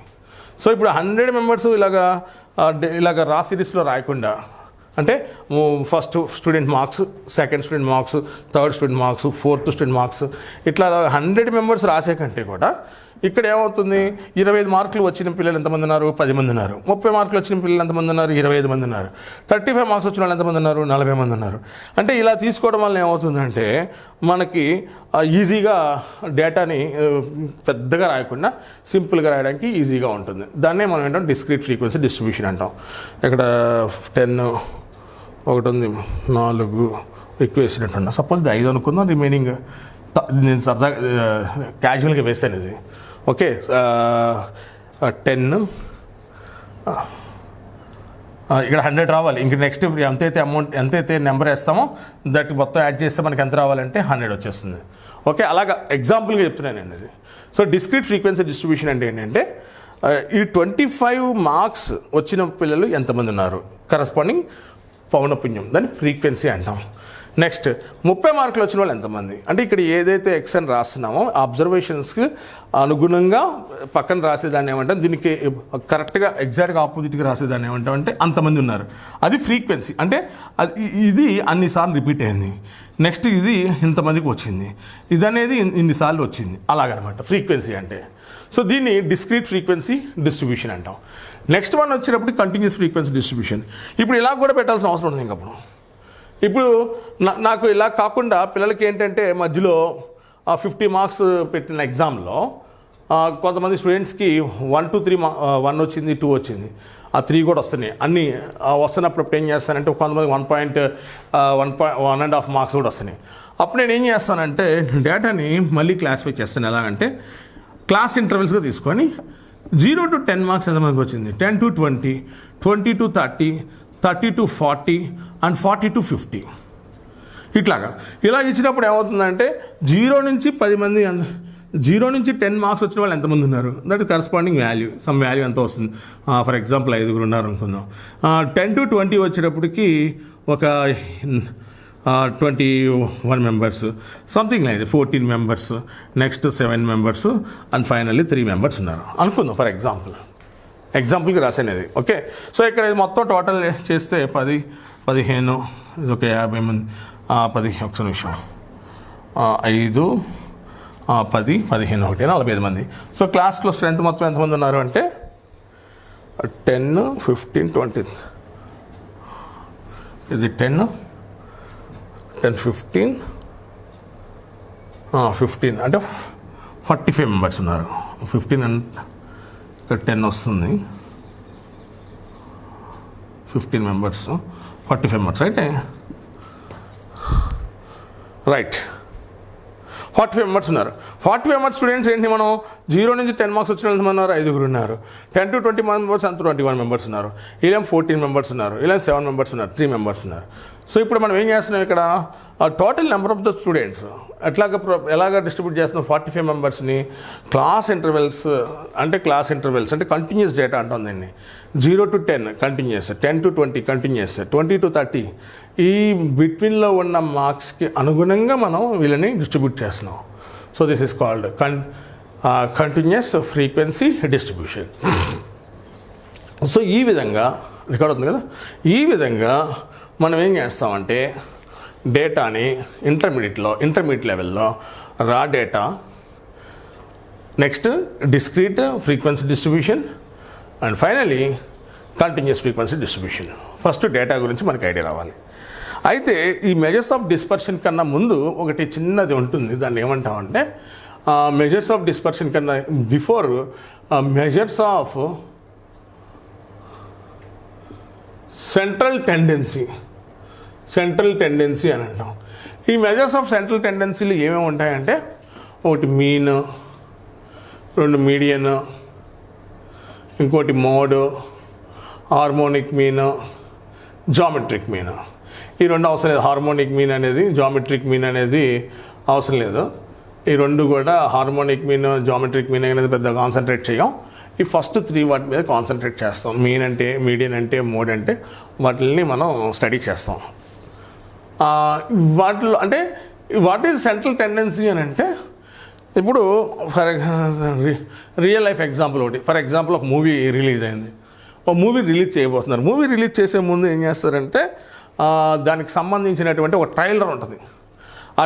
సో ఇప్పుడు 100 మెంబర్స్ ఇలాగా రా సిరీస్లో రాయకుండా, అంటే first student marks, second student marks, third student marks, fourth student marks, ఇట్లా 100 మెంబర్స్ రాసే కంటే కూడా ఇక్కడ ఏమవుతుంది, 25 మార్కులు వచ్చిన పిల్లలు ఎంతమంది ఉన్నారు? 10 మంది ఉన్నారు. 30 మార్కులు వచ్చిన పిల్లలు ఎంతమంది ఉన్నారు? 25 మంది ఉన్నారు. 35 మార్క్స్ వచ్చిన వాళ్ళు ఎంతమంది ఉన్నారు? 40 మంది ఉన్నారు. అంటే ఇలా తీసుకోవడం వల్ల ఏమవుతుందంటే మనకి ఈజీగా డేటాని పెద్దగా రాయకుండా సింపుల్గా రాయడానికి ఈజీగా ఉంటుంది. దాన్నే మనం ఏంటంటే డిస్క్రీట్ ఫ్రీక్వెన్సీ డిస్ట్రిబ్యూషన్ అంటాం. ఇక్కడ 10 ఒకటి ఉంది, 4 ఎక్కువ వేసినట్టు. సపోజ్ ఇది 5 అనుకుందాం, రిమైనింగ్ నేను సరదాగా క్యాజువల్గా వేసాను ఇది. ఓకే, 10 ఇక్కడ 100 రావాలి. ఇంక నెక్స్ట్ ఎంతైతే నెంబర్ వేస్తామో దానికి మొత్తం యాడ్ చేస్తే మనకి ఎంత రావాలంటే 100 వచ్చేస్తుంది. ఓకే, అలాగా ఎగ్జాంపుల్గా చెప్తున్నానండి ఇది. సో డిస్క్రీట్ ఫ్రీక్వెన్సీ డిస్ట్రిబ్యూషన్ అంటే ఏంటంటే ఈ 25 మార్క్స్ వచ్చిన పిల్లలు ఎంతమంది ఉన్నారు, కరస్పాండింగ్ పౌనపున్యం, దాన్ని ఫ్రీక్వెన్సీ అంటాం. నెక్స్ట్ 30 మార్కులు వచ్చిన వాళ్ళు ఎంతమంది అంటే ఇక్కడ ఏదైతే ఎక్స్ అని రాస్తున్నామో అబ్జర్వేషన్స్కి అనుగుణంగా పక్కన రాసేదాన్ని ఏమంటాం, దీనికి కరెక్ట్గా ఎగ్జాక్ట్గా ఆపోజిట్గా రాసేదాన్ని ఏమంటాం అంటే అంతమంది ఉన్నారు. అది ఫ్రీక్వెన్సీ. అంటే ఇది అన్నిసార్లు రిపీట్ అయింది. నెక్స్ట్ ఇది ఇంతమందికి వచ్చింది, ఇది అనేది ఇన్నిసార్లు వచ్చింది, అలాగనమాట ఫ్రీక్వెన్సీ అంటే. సో దీన్ని డిస్క్రీట్ ఫ్రీక్వెన్సీ డిస్ట్రిబ్యూషన్ అంటాం. నెక్స్ట్ వన్ వచ్చినప్పుడు కంటిన్యూస్ ఫ్రీక్వెన్సీ డిస్ట్రిబ్యూషన్. ఇప్పుడు ఇలా కూడా పెట్టాల్సిన అవసరం ఉంది. ఇంకప్పుడు ఇప్పుడు నాకు ఇలా కాకుండా పిల్లలకి ఏంటంటే మధ్యలో 50 మార్క్స్ పెట్టిన ఎగ్జామ్లో కొంతమంది స్టూడెంట్స్కి 1 to 3 1 వచ్చింది, 2 వచ్చింది, 3 కూడా వస్తున్నాయి. అన్నీ వస్తున్నప్పుడు ఏం చేస్తానంటే కొంతమంది 1.5 మార్క్స్ కూడా వస్తున్నాయి. అప్పుడు నేను ఏం చేస్తానంటే డేటాని మళ్ళీ క్లాసిఫై చేస్తాను. ఎలాగంటే క్లాస్ ఇంటర్వెల్స్గా తీసుకొని 0 to 10 మార్క్స్ ఎంతమందికి వచ్చింది, 10 to 20, 20 to 30, 30 to 40 and 40 to 50. ఇలా ఇచ్చినప్పుడు ఏమవుతుందంటే 0 నుంచి 10 మంది, 0 నుంచి 10 మార్క్స్ వచ్చిన వాళ్ళు ఎంతమంది ఉన్నారు, that is corresponding value, some value ఎంత వస్తుంది. ఫర్ ఎగ్జాంపుల్ 5 ఉన్నారు అనుకుందాం. 10 to 20 వచ్చేటప్పటికి ఒక 21 members, something like 14 members, next 7 members and finally 3 members ఉన్నారు అనుకుందాం. ఫర్ ఎగ్జాంపుల్కి రాసేది. ఓకే, సో ఇక్కడ ఇది మొత్తం టోటల్ చేస్తే 10, 15, ఇది ఒక 50 మంది, 10 ఒక్క నిమిషం, 5, 10, 15, 45 మంది. సో క్లాస్లో స్ట్రెంత్ మొత్తం ఎంతమంది ఉన్నారు అంటే 10, 15, 20, ఇది 10, 15 అంటే 45 మెంబర్స్ ఉన్నారు. 15 అంటే ఇక్కడ 10 వస్తుంది, 15 members, 45 members, right? 45 members ఉన్నారు. 45 members స్టూడెంట్స్ ఏంటి, మనం 0 నుంచి 10 మార్క్స్ వచ్చిన వాళ్ళు ఉన్నారు, 5 ఉన్నారు. 10 to 20 members అంత 21 members ఉన్నారు. ఇలా 14 members ఉన్నారు, ఇలా 7 members ఉన్నారు, 3 members ఉన్నారు. సో ఇప్పుడు మనం ఏం చేస్తున్నాం ఇక్కడ, total number of the students ఎలాగ డిస్ట్రిబ్యూట్ చేస్తున్నాం, 45 మెంబర్స్ని క్లాస్ ఇంటర్వెల్స్ అంటే కంటిన్యూస్ డేటా అంటాం దీన్ని. 0 to 10 continuous, 10 to 20 continuous, 20 to 30 ఈ బిట్వీన్లో ఉన్న మార్క్స్కి అనుగుణంగా మనం వీళ్ళని డిస్ట్రిబ్యూట్ చేస్తున్నాం. So this is called continuous frequency distribution. So ఈ విధంగా రికార్డ్ అవుతుంది కదా, ఈ విధంగా మనం ఏం చేస్తామంటే డేటాని ఇంటర్మీడియట్ లెవెల్లో రా data, next discrete frequency distribution, and finally continuous frequency distribution. First data గురించి మనకి ఐడియా రావాలి. అయితే ఈ మెజర్స్ ఆఫ్ డిస్పర్షన్ కన్నా ముందు ఒకటి చిన్నది ఉంటుంది, దాన్ని ఏమంటామంటే మెజర్స్ ఆఫ్ డిస్పర్షన్ కన్నా before measures of central tendency అని అంటాం. ఈ మెజర్స్ ఆఫ్ సెంట్రల్ టెండెన్సీలు ఏమేమి ఉంటాయంటే, ఒకటి మీన్, 2 మీడియన్, ఇంకోటి mode, harmonic mean, geometric mean. ఈ 2 అవసరం లేదు. హార్మోనిక్ మీన్ అనేది, జామెట్రిక్ మీన్ అనేది అవసరం లేదు. ఈ 2 కూడా హార్మోనిక్ మీన్, జామెట్రిక్ మీన్ అనేది పెద్ద కాన్సన్ట్రేట్ చేయం. ఈ ఫస్ట్ 3 వాటి మీద కాన్సన్ట్రేట్ చేస్తాం. మీన్ అంటే, మీడియన్ అంటే, మోడ్ అంటే వాటిని మనం స్టడీ చేస్తాం. వాటిలో అంటే వాట్ ఈజ్ సెంట్రల్ టెండెన్సీ అని అంటే, ఇప్పుడు ఫర్ రియల్ లైఫ్ ఎగ్జాంపుల్ ఒకటి. ఫర్ ఎగ్జాంపుల్ ఒక మూవీ రిలీజ్ అయింది, ఒక మూవీ రిలీజ్ చేయబోతున్నారు. మూవీ రిలీజ్ చేసే ముందు ఏం చేస్తారంటే దానికి సంబంధించినటువంటి ఒక ట్రైలర్ ఉంటుంది. ఆ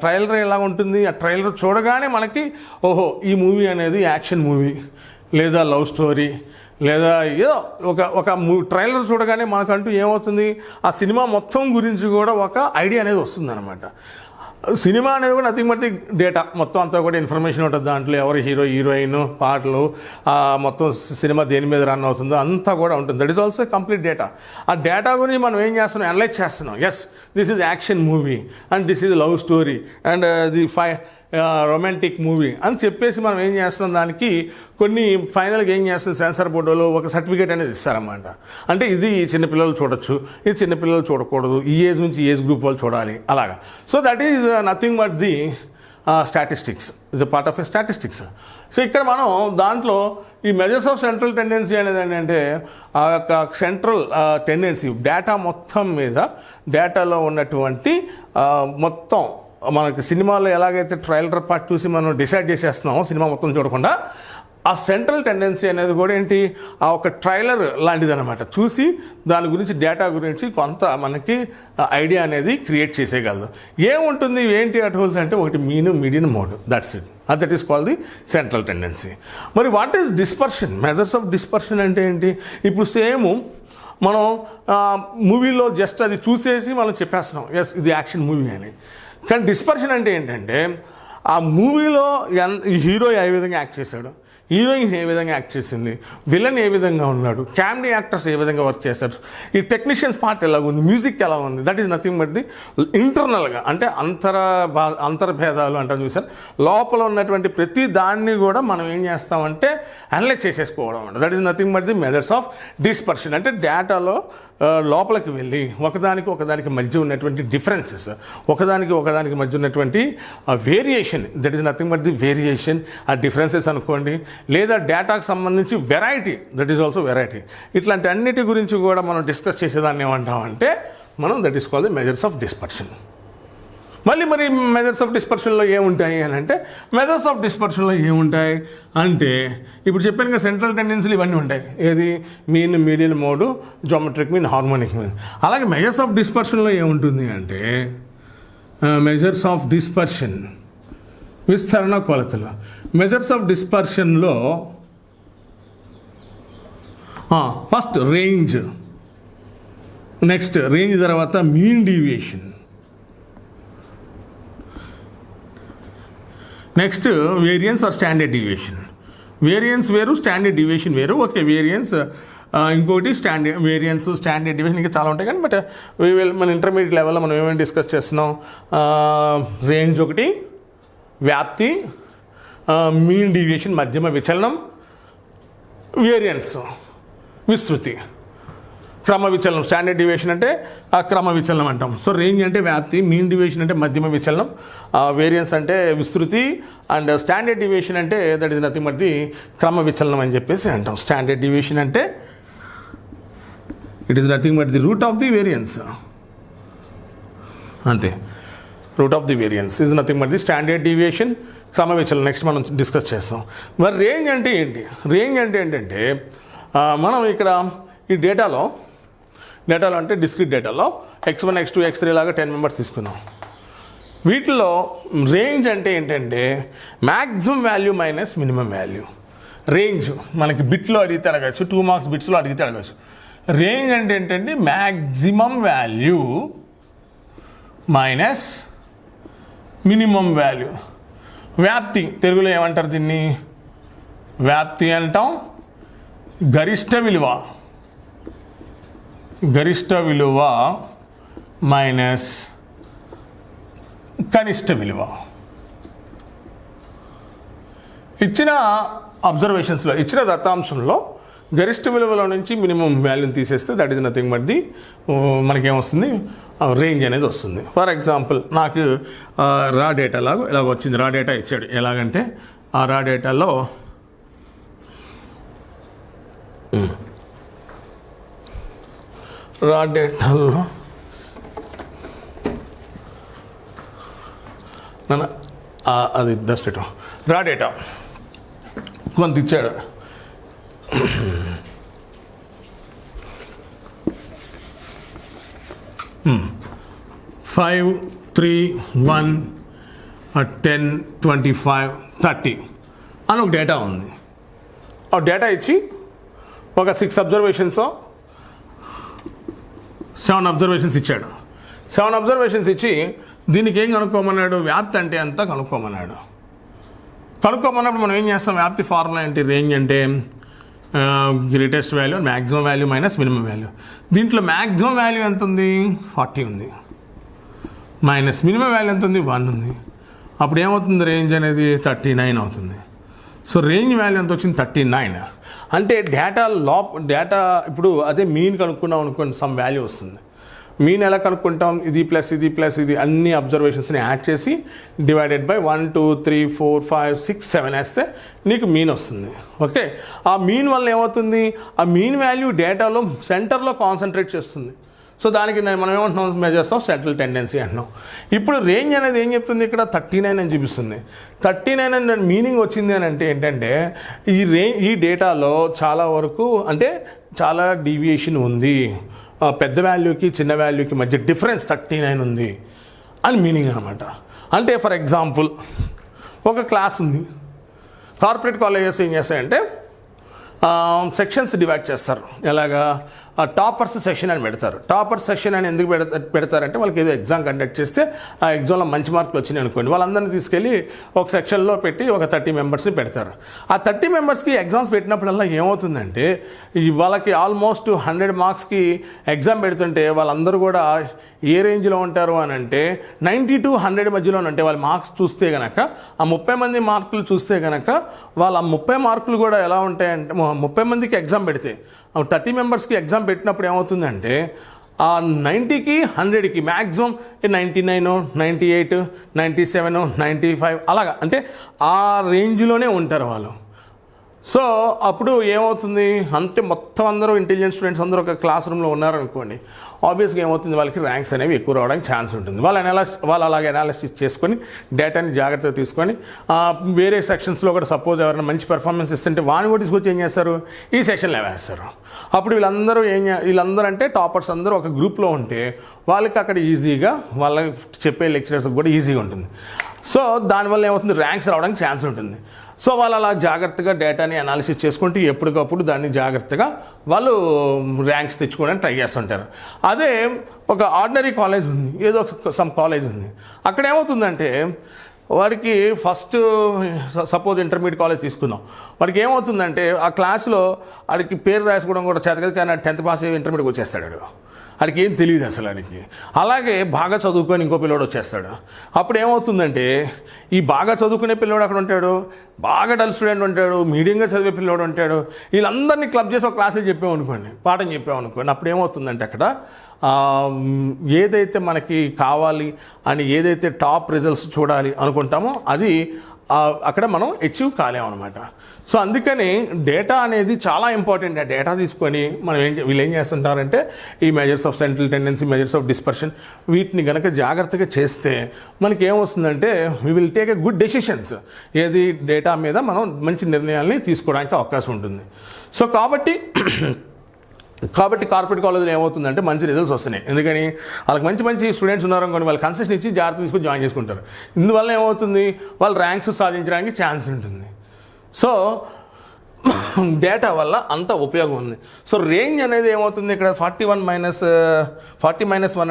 ట్రైలర్ ఎలా ఉంటుంది, ఆ ట్రైలర్ చూడగానే మనకి ఓహో ఈ మూవీ అనేది యాక్షన్ మూవీ లేదా లవ్ స్టోరీ లేదా ఏదో ఒక ట్రైలర్ చూడగానే మనకంటూ ఏమవుతుంది, ఆ సినిమా మొత్తం గురించి కూడా ఒక ఐడియా అనేది వస్తుంది అనమాట. సినిమా అనేది కూడా నథింగ్ బట్ ది డేటా, మొత్తం అంతా కూడా ఇన్ఫర్మేషన్ ఉంటుంది దాంట్లో. ఎవరు హీరో, హీరోయిన్, పాటలు, మొత్తం సినిమా దేని మీద రన్ అవుతుందో అంతా కూడా ఉంటుంది. That is also complete data. ఆ డేటా గురించి మనం ఏం చేస్తున్నాం, అనలైజ్ చేస్తున్నాం. Yes, this is action movie and this is love story and the romantic movie అని చెప్పేసి మనం ఏం చేస్తున్నాం, దానికి కొన్ని ఫైనల్గా ఏం చేస్తుంది, సెన్సార్ బోర్డులో ఒక సర్టిఫికేట్ అనేది ఇస్తారన్నమాట. అంటే ఇది చిన్నపిల్లలు చూడొచ్చు, ఇది చిన్నపిల్లలు చూడకూడదు, ఈ ఏజ్ నుంచి ఏజ్ గ్రూప్ వాళ్ళు చూడాలి, అలాగా. So that is nothing but the statistics, it's a part of a statistics. So ఇక్కడ మనం దాంట్లో ఈ మెజర్స్ ఆఫ్ సెంట్రల్ టెండెన్సీ అనేది ఏంటంటే ఆ యొక్క సెంట్రల్ టెండెన్సీ డేటా మొత్తం మీద, డేటాలో ఉన్నటువంటి మొత్తం మనకి సినిమాలో ఎలాగైతే ట్రైలర్ పార్ట్ చూసి మనం డిసైడ్ చేసేస్తున్నామో సినిమా మొత్తం చూడకుండా, ఆ సెంట్రల్ టెండెన్సీ అనేది కూడా ఏంటి, ఆ ఒక ట్రైలర్ లాంటిది అనమాట. చూసి దాని గురించి డేటా గురించి కొంత మనకి ఐడియా అనేది క్రియేట్ చేసేయగలదు. ఏముంటుంది ఏంటి అటోల్స్ అంటే, ఒకటి mean, median, mode, that's it. That is called the central tendency. మరి what is dispersion, measures of dispersion అంటే ఏంటి? ఇప్పుడు సేమ్ మనం మూవీలో జస్ట్ అది చూసేసి మనం చెప్పేస్తున్నాం ఎస్ ఇది యాక్షన్ మూవీ అని. కానీ డిస్పర్షన్ అంటే ఏంటంటే, ఆ మూవీలో హీరో ఏ విధంగా యాక్ట్ చేశాడు, హీరోయిన్ ఏ విధంగా యాక్ట్ చేసింది, విలన్ ఏ విధంగా ఉన్నాడు, కామెడీ యాక్టర్స్ ఏ విధంగా వర్క్ చేస్తారు, ఈ టెక్నీషియన్స్ పార్ట్ ఎలా ఉంది, మ్యూజిక్ ఎలా ఉంది, that is nothing but the ఇంటర్నల్గా అంటే అంతర్భేదాలు అంటారు చూసారు. లోపల ఉన్నటువంటి ప్రతి దాన్ని కూడా మనం ఏం చేస్తామంటే అనలైజ్ చేసేసుకోవడం అంట. That is nothing but the measures of dispersion. అంటే డేటాలో లోపలికి వెళ్ళి ఒకదానికి మధ్య ఉన్నటువంటి డిఫరెన్సెస్, ఒకదానికి మధ్య ఉన్నటువంటి variation, that is nothing but the variation, ఆ డిఫరెన్సెస్ అనుకోండి, లేదా డేటాకు సంబంధించి variety, that is also variety. ఇట్లాంటి అన్నిటి గురించి కూడా మనం డిస్కస్ చేసేదాన్ని ఏమంటామంటే మనం that is called the measures of dispersion. మరి మెజర్స్ ఆఫ్ డిస్పర్షన్లో ఏముంటాయి అని అంటే, మెజర్స్ ఆఫ్ డిస్పర్షన్లో ఏముంటాయి అంటే ఇప్పుడు చెప్పాను కదా, సెంట్రల్ టెండెన్సీలు ఇవన్నీ ఉంటాయి. ఏది, mean, median, mode, geometric mean, harmonic mean. అలాగే మెజర్స్ ఆఫ్ డిస్పర్షన్లో ఏముంటుంది అంటే, మెజర్స్ ఆఫ్ డిస్పర్షన్ విస్తరణ కొలతలు. మెజర్స్ ఆఫ్ డిస్పర్షన్లో ఫస్ట్ రేంజ్, నెక్స్ట్ రేంజ్ తర్వాత mean deviation, next variance or standard deviation. Variance వేరు, స్టాండర్డ్ డీవియేషన్ వేరు. ఓకే, వేరియన్స్ ఇంకోటి స్టాండర్డ్ వేరియన్స్, స్టాండర్డ్ డివిజన్, ఇంకా చాలా ఉంటాయి. కానీ బట్ మన ఇంటర్మీడియట్ లెవెల్లో మనం ఏమేమి డిస్కస్ చేస్తున్నాం, రేంజ్ ఒకటి, వ్యాప్తి, మీన్ డీవియేషన్ మధ్యమ విచలనం, వేరియన్స్ విస్తృతి, క్రమ విచలనం. స్టాండర్డ్ డివియేషన్ అంటే ఆ క్రమ విచలనం అంటాం. సో రేంజ్ అంటే వ్యాప్తి, మీన్ డివియేషన్ అంటే మధ్యమ విచలనం, వేరియన్స్ అంటే విస్తృతి, అండ్ స్టాండర్డ్ డివియేషన్ అంటే that is nothing but the క్రమ విచలనం అని చెప్పేసి అంటాం. స్టాండర్డ్ డివియేషన్ అంటే it is nothing but the root of the variance, అంతే. Root of the variance is nothing but the standard deviation, క్రమ విచలనం. నెక్స్ట్ మనం డిస్కస్ చేస్తాం. మరి రేంజ్ అంటే ఏంటి? రేంజ్ అంటే ఏంటంటే మనం ఇక్కడ ఈ డేటాలో అంటే డిస్క్రీట్ డేటాలో x1, x2, x3 లాగా 10 మెంబర్స్ తీసుకున్నాం. వీటిలో రేంజ్ అంటే ఏంటంటే maximum value minus minimum value. Range మనకి బిట్లో అడిగితే అడగచ్చు, 2 మార్క్స్ బిట్స్లో అడిగితే అడగచ్చు. రేంజ్ అంటే ఏంటంటే maximum value minus minimum value. వ్యాప్తి తెలుగులో ఏమంటారు దీన్ని? వ్యాప్తి అంటాం. గరిష్ట విలువ మైనస్ కనిష్ట విలువ. ఇచ్చిన అబ్జర్వేషన్స్లో, ఇచ్చిన దత్తాంశంలో గరిష్ట విలువలో నుంచి మినిమం వాల్యూని తీసేస్తే that is nothing but the మనకేమొస్తుంది, రేంజ్ అనేది వస్తుంది. ఫర్ ఎగ్జాంపుల్ నాకు రా డేటా ఇలాగ వచ్చింది. రా డేటా ఇచ్చాడు. ఎలాగంటే ఆ రా డేటాలో అది డస్ట్ రా డేటా కొంత ఇచ్చాడు. 5, 3, 1, 10, 25, 30 అని ఒక డేటా ఉంది. ఆ డేటా ఇచ్చి ఒక 6 అబ్జర్వేషన్స్, 7 అబ్జర్వేషన్స్ ఇచ్చాడు. 7 అబ్జర్వేషన్స్ ఇచ్చి దీనికి ఏం కనుక్కోమన్నాడు? వ్యాప్తి అంటే ఎంత కనుక్కోమన్నాడు. కనుక్కోమన్నప్పుడు మనం ఏం చేస్తాం? వ్యాప్తి ఫార్ములా ఏంటి? రేంజ్ అంటే greatest value, maximum value minus minimum value. దీంట్లో మ్యాక్సిమం వాల్యూ ఎంత ఉంది? 40 ఉంది. మైనస్ మినిమం వాల్యూ ఎంత ఉంది? 1 ఉంది. అప్పుడు ఏమవుతుంది? రేంజ్ అనేది 39 అవుతుంది. సో రేంజ్ వాల్యూ ఎంత వచ్చింది? 39. అంటే డేటా ఇప్పుడు అదే మీన్ కనుక్కున్నాం అనుకోండి, సమ్ వాల్యూ వస్తుంది. మీన్ ఎలా కనుక్కుంటాం? ఇది ప్లస్ ఇది అన్ని అబ్జర్వేషన్స్ని యాడ్ చేసి డివైడెడ్ బై 1, 2, 3, 4, 5, 6, 7 వేస్తే నీకు మీన్ వస్తుంది. ఓకే, ఆ మీన్ వల్ల ఏమవుతుంది? ఆ మీన్ వాల్యూ డేటాలో సెంటర్లో కాన్సన్ట్రేట్ చేస్తుంది. సో దానికి మనం ఏమంటున్నాం? మెజర్ చేస్తాం సెంట్రల్ టెండెన్సీ అంటున్నాం. ఇప్పుడు రేంజ్ అనేది ఏం చెప్తుంది? ఇక్కడ 39 అని చూపిస్తుంది. 39 అని మీనింగ్ వచ్చింది అని అంటే ఏంటంటే ఈ డేటాలో చాలా వరకు అంటే చాలా డీవియేషన్ ఉంది, పెద్ద వాల్యూకి చిన్న వాల్యూకి మధ్య డిఫరెన్స్ 39 ఉంది అని మీనింగ్ అనమాట. అంటే ఫర్ ఎగ్జాంపుల్ ఒక క్లాస్ ఉంది. కార్పొరేట్ కాలేజెస్ ఏం చేస్తాయంటే సెక్షన్స్ డివైడ్ చేస్తారు. ఎలాగా? టాపర్స్ సెక్షన్ అని పెడతారు. టాపర్స్ సెక్షన్ అని ఎందుకు పెడతారంటే వాళ్ళకి ఏదో ఎగ్జామ్ కండక్ట్ చేస్తే ఆ ఎగ్జామ్లో మంచి మార్కులు వచ్చినాయి అనుకోండి, వాళ్ళందరినీ తీసుకెళ్ళి ఒక సెక్షన్లో పెట్టి ఒక 30 మెంబర్స్ని పెడతారు. ఆ 30 మెంబర్స్కి ఎగ్జామ్స్ పెట్టినప్పుడల్లా ఏమవుతుందంటే వాళ్ళకి ఆల్మోస్ట్ 100 మార్క్స్కి ఎగ్జామ్ పెడుతుంటే వాళ్ళందరూ కూడా ఏ రేంజ్లో ఉంటారు అని అంటే 90 to 100 మధ్యలో అంటే వాళ్ళ మార్క్స్ చూస్తే కనుక ఆ 30 మంది మార్కులు చూస్తే కనుక వాళ్ళ 30 మార్కులు కూడా ఎలా ఉంటాయంటే 30 మందికి ఎగ్జామ్ పెడితే 30 మెంబర్స్కి ఎగ్జామ్ పెట్టినప్పుడు ఏమవుతుందంటే ఆ 90కి 100కి మ్యాక్సిమం 99, 98, 97, 95 అలాగా అంటే ఆ రేంజ్లోనే ఉంటారు వాళ్ళు. సో అప్పుడు ఏమవుతుంది అంటే మొత్తం అందరూ ఇంటెలిజెంట్ స్టూడెంట్స్ అందరూ ఒక క్లాస్ రూమ్లో ఉన్నారనుకోండి, ఆబ్వియస్గా ఏమవుతుంది? వాళ్ళకి ర్యాంక్స్ అనేవి ఎక్కువ రావడానికి ఛాన్స్ ఉంటుంది. వాళ్ళు అలాగే అనాలిసిస్ చేసుకొని డేటాని జాగ్రత్తగా తీసుకొని వేరే సెక్షన్స్లో కూడా సపోజ్ ఎవరైనా మంచి పెర్ఫార్మెన్స్ ఇస్తుంటే వాడిని కూడా తీసుకొచ్చి ఏం చేస్తారు? ఈ సెక్షన్లో వేస్తారు. అప్పుడు వీళ్ళందరూ అంటే టాపర్స్ అందరూ ఒక గ్రూప్లో ఉంటే వాళ్ళకి అక్కడ ఈజీగా వాళ్ళకి చెప్పే లెక్చరర్స్కి కూడా ఈజీగా ఉంటుంది. సో దానివల్ల ఏమవుతుంది? ర్యాంక్స్ రావడానికి ఛాన్స్ ఉంటుంది. సో వాళ్ళు అలా జాగ్రత్తగా డేటాని అనాలిసిస్ చేసుకుంటూ ఎప్పటికప్పుడు దాన్ని జాగ్రత్తగా వాళ్ళు ర్యాంక్స్ తెచ్చుకోవడానికి ట్రై చేస్తుంటారు. అదే ఒక ఆర్డినరీ కాలేజ్ ఉంది, ఏదో సమ్ కాలేజ్ ఉంది, అక్కడ ఏమవుతుందంటే వాడికి ఫస్ట్ సపోజ్ ఇంటర్మీడియట్ కాలేజ్ తీసుకుందాం, వాడికి ఏమవుతుందంటే ఆ క్లాస్లో వాడికి పేరు రాసుకోవడం కూడా చేత కదా, కానీ 10th పాస్ అయ్యి ఇంటర్మీడియట్కి వచ్చేస్తాడు. వాడికి ఏం తెలియదు అసలు వాడికి. అలాగే బాగా చదువుకొని ఇంకో పిల్లోడు వచ్చేస్తాడు. అప్పుడు ఏమవుతుందంటే ఈ బాగా చదువుకునే పిల్లోడు అక్కడ ఉంటాడు, బాగా డల్ స్టూడెంట్ ఉంటాడు, మీడియంగా చదివే పిల్లోడు ఉంటాడు. వీళ్ళందరినీ క్లబ్ చేసి ఒక క్లాసులు చెప్పామనుకోండి, పాఠం చెప్పామనుకోండి, అప్పుడు ఏమవుతుందంటే అక్కడ ఏదైతే మనకి కావాలి అని ఏదైతే టాప్ రిజల్ట్స్ చూడాలి అనుకుంటామో అది అక్కడ మనం అచీవ్ కాలేమన్నమాట. సో అందుకని డేటా అనేది చాలా ఇంపార్టెంట్. ఆ డేటా తీసుకొని మనం వీళ్ళు ఏం చేస్తుంటారంటే ఈ measures of central tendency, measures of dispersion, వీటిని కనుక జాగ్రత్తగా చేస్తే మనకి ఏమొస్తుందంటే we will take a good decisions. ఏది డేటా మీద మనం మంచి నిర్ణయాల్ని తీసుకోవడానికి అవకాశం ఉంటుంది. సో కాబట్టి కార్పొరేట్ కాలేజీలో ఏమవుతుందంటే మంచి రిజల్ట్స్ వస్తున్నాయి. ఎందుకని వాళ్ళకి మంచి మంచి స్టూడెంట్స్ ఉన్నారనుకోండి, వాళ్ళు కన్సెషన్ ఇచ్చి జాగ్రత్త తీసుకొని జాయిన్ చేసుకుంటారు. ఇందువల్ల ఏమవుతుంది, వాళ్ళు ర్యాంక్స్ సాధించడానికి ఛాన్స్ ఉంటుంది. సో డేటా వల్ల అంత ఉపయోగం ఉంది. సో రేంజ్ అనేది ఏమవుతుంది, ఇక్కడ 40 - 1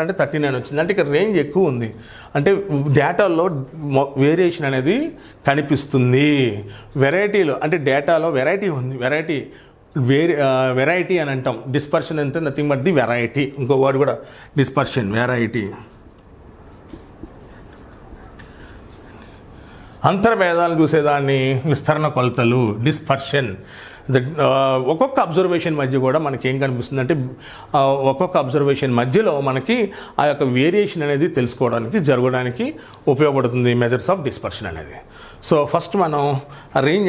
అంటే 39 వచ్చింది. అంటే ఇక్కడ రేంజ్ ఎక్కువ ఉంది, అంటే డేటాలో వేరియేషన్ అనేది కనిపిస్తుంది. వెరైటీలో అంటే డేటాలో వెరైటీ ఉంది, వెరైటీ అని అంటాం. డిస్పర్షన్ అంటే నథింగ్ బట్ ది వెరైటీ. ఇంకో వర్డ్ కూడా డిస్పర్షన్, వెరైటీ. అంతర్భేదాలు చూసేదాన్ని విస్తరణ కొలతలు, డిస్పర్షన్. ఒక్కొక్క అబ్జర్వేషన్ మధ్య కూడా మనకి ఏం కనిపిస్తుంది అంటే ఒక్కొక్క అబ్జర్వేషన్ మధ్యలో మనకి ఆ యొక్క వేరియేషన్ అనేది తెలుసుకోవడానికి జరగడానికి ఉపయోగపడుతుంది మెజర్స్ ఆఫ్ డిస్పర్షన్ అనేది. సో ఫస్ట్ మనం రేంజ్